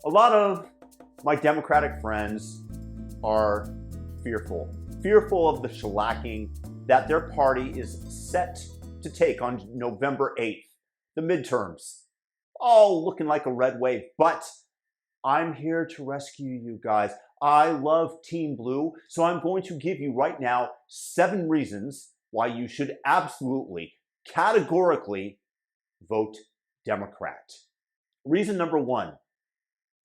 A lot of my Democratic friends are fearful of the shellacking that their party is set to take on November 8th, the midterms. All looking like a red wave, but I'm here to rescue you guys. I love Team Blue, so I'm going to give you right now 7 reasons why you should absolutely, categorically vote Democrat. Reason number 1,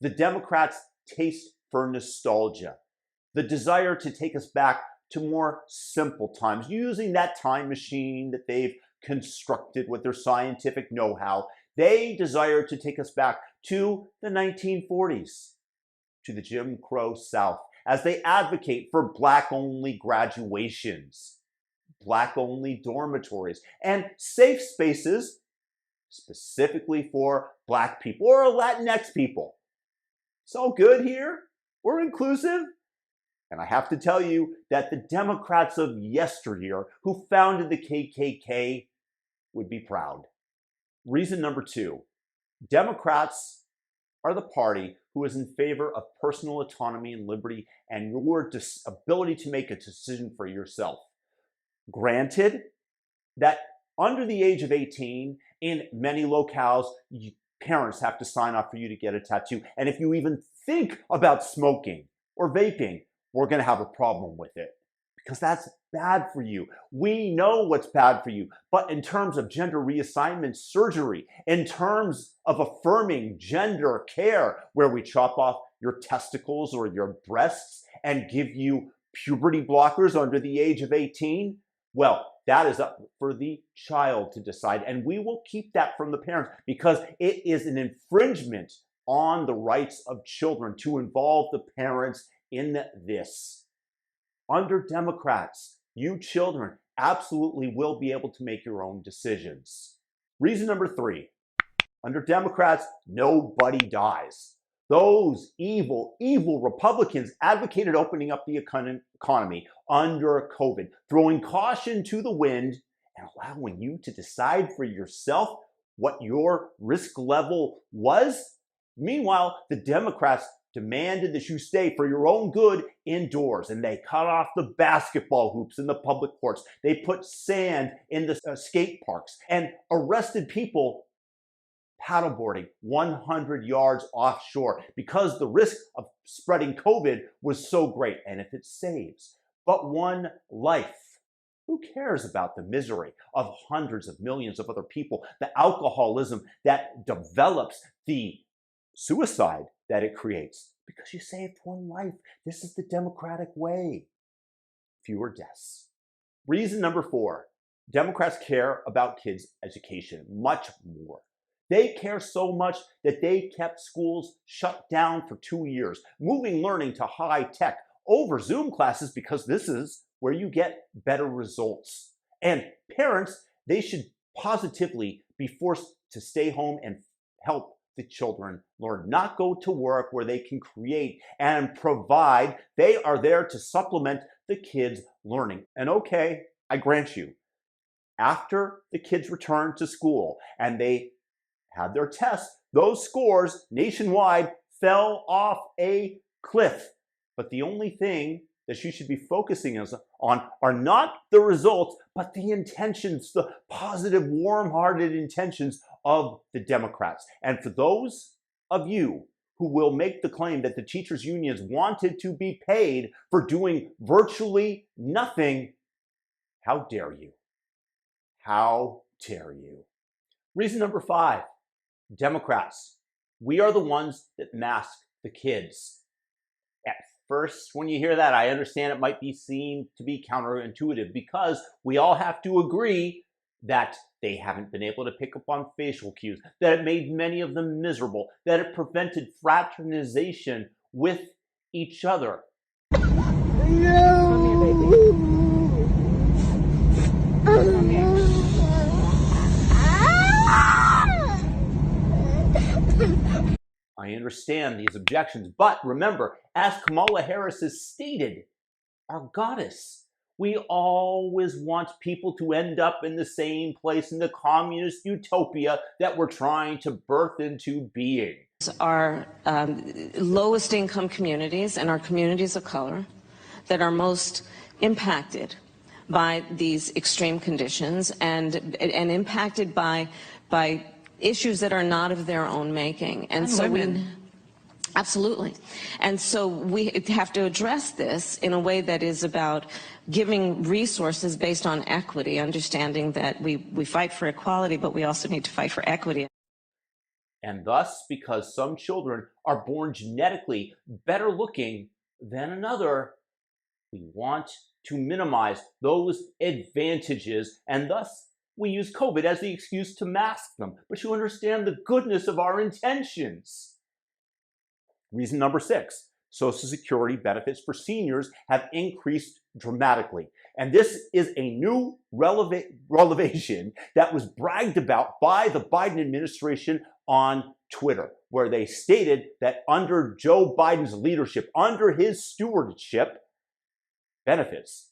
the Democrats' taste for nostalgia, the desire to take us back to more simple times, using that time machine that they've constructed with their scientific know-how. They desire to take us back to the 1940s, to the Jim Crow South, as they advocate for Black-only graduations, Black-only dormitories, and safe spaces specifically for Black people or Latinx people. It's all good here. We're inclusive. And I have to tell you that the Democrats of yesteryear who founded the KKK would be proud. Reason number 2, Democrats are the party who is in favor of personal autonomy and liberty and your ability to make a decision for yourself. Granted that under the age of 18, in many locales, parents have to sign off for you to get a tattoo. And if you even think about smoking or vaping, we're going to have a problem with it because that's bad for you. We know what's bad for you. But in terms of gender reassignment surgery, in terms of affirming gender care, where we chop off your testicles or your breasts and give you puberty blockers under the age of 18, well, that is up for the child to decide. And we will keep that from the parents because it is an infringement on the rights of children to involve the parents in this. Under Democrats, you children absolutely will be able to make your own decisions. Reason number 3, under Democrats, nobody dies. Those evil Republicans advocated opening up the economy under COVID, throwing caution to the wind and allowing you to decide for yourself what your risk level was. Meanwhile, the Democrats demanded that you stay for your own good indoors, and they cut off the basketball hoops in the public courts. They put sand in the skate parks and arrested people paddleboarding 100 yards offshore because the risk of spreading COVID was so great. And if it saves but one life, who cares about the misery of hundreds of millions of other people, the alcoholism that develops, the suicide that it creates? Because you saved one life. This is the Democratic way. Fewer deaths. Reason number 4, Democrats care about kids' education much more. They care so much that they kept schools shut down for 2 years, moving learning to high tech over Zoom classes because this is where you get better results. And parents, they should positively be forced to stay home and help the children learn, not go to work where they can create and provide. They are there to supplement the kids' learning. And okay, I grant you, after the kids return to school and they had their tests, those scores nationwide fell off a cliff. But the only thing that you should be focusing on are not the results, but the intentions, the positive, warm-hearted intentions of the Democrats. And for those of you who will make the claim that the teachers' unions wanted to be paid for doing virtually nothing, how dare you? How dare you? Reason number 5, Democrats, we are the ones that mask the kids. At first, when you hear that, I understand it might be seen to be counterintuitive because we all have to agree that they haven't been able to pick up on facial cues, that it made many of them miserable, that it prevented fraternization with each other. I understand these objections, but remember, as Kamala Harris has stated, our goddess, we always want people to end up in the same place in the communist utopia that we're trying to birth into being. Our lowest income communities and our communities of color that are most impacted by these extreme conditions and impacted by issues that are not of their own making. And so absolutely. And so we have to address this in a way that is about giving resources based on equity, understanding that we fight for equality, but we also need to fight for equity. And thus, because some children are born genetically better looking than another, we want to minimize those advantages, and thus we use COVID as the excuse to mask them. But you understand the goodness of our intentions. Reason number 6, Social Security benefits for seniors have increased dramatically. And this is a new revelation that was bragged about by the Biden administration on Twitter, where they stated that under Joe Biden's leadership, under his stewardship, benefits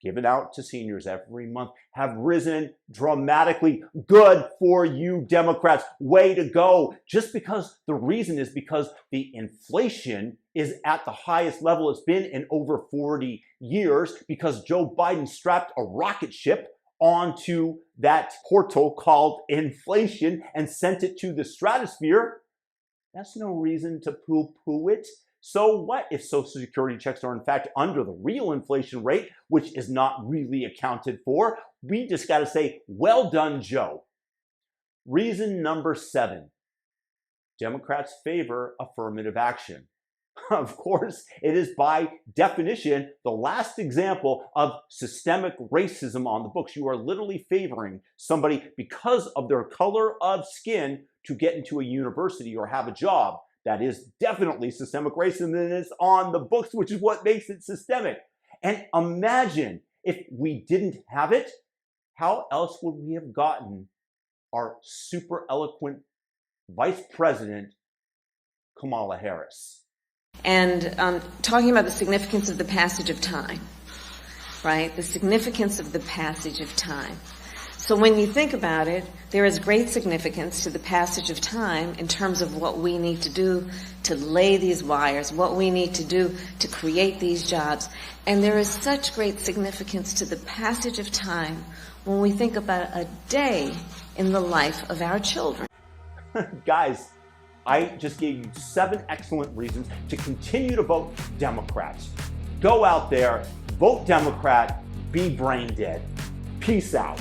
given out to seniors every month have risen dramatically. Good for you, Democrats. Way to go. Just because the reason is because the inflation is at the highest level it's been in over 40 years, because Joe Biden strapped a rocket ship onto that portal called inflation and sent it to the stratosphere. That's no reason to poo-poo it. So what if Social Security checks are in fact under the real inflation rate, which is not really accounted for? We just got to say, well done, Joe. Reason number 7, Democrats favor affirmative action. Of course, it is by definition the last example of systemic racism on the books. You are literally favoring somebody because of their color of skin to get into a university or have a job. That is definitely systemic racism, and it's on the books, which is what makes it systemic. And imagine if we didn't have it, how else would we have gotten our super eloquent Vice President, Kamala Harris? And talking about the significance of the passage of time, right? The significance of the passage of time. So when you think about it, there is great significance to the passage of time in terms of what we need to do to lay these wires, what we need to do to create these jobs. And there is such great significance to the passage of time when we think about a day in the life of our children. Guys, I just gave you 7 excellent reasons to continue to vote Democrats. Go out there, vote Democrat, be brain dead. Peace out.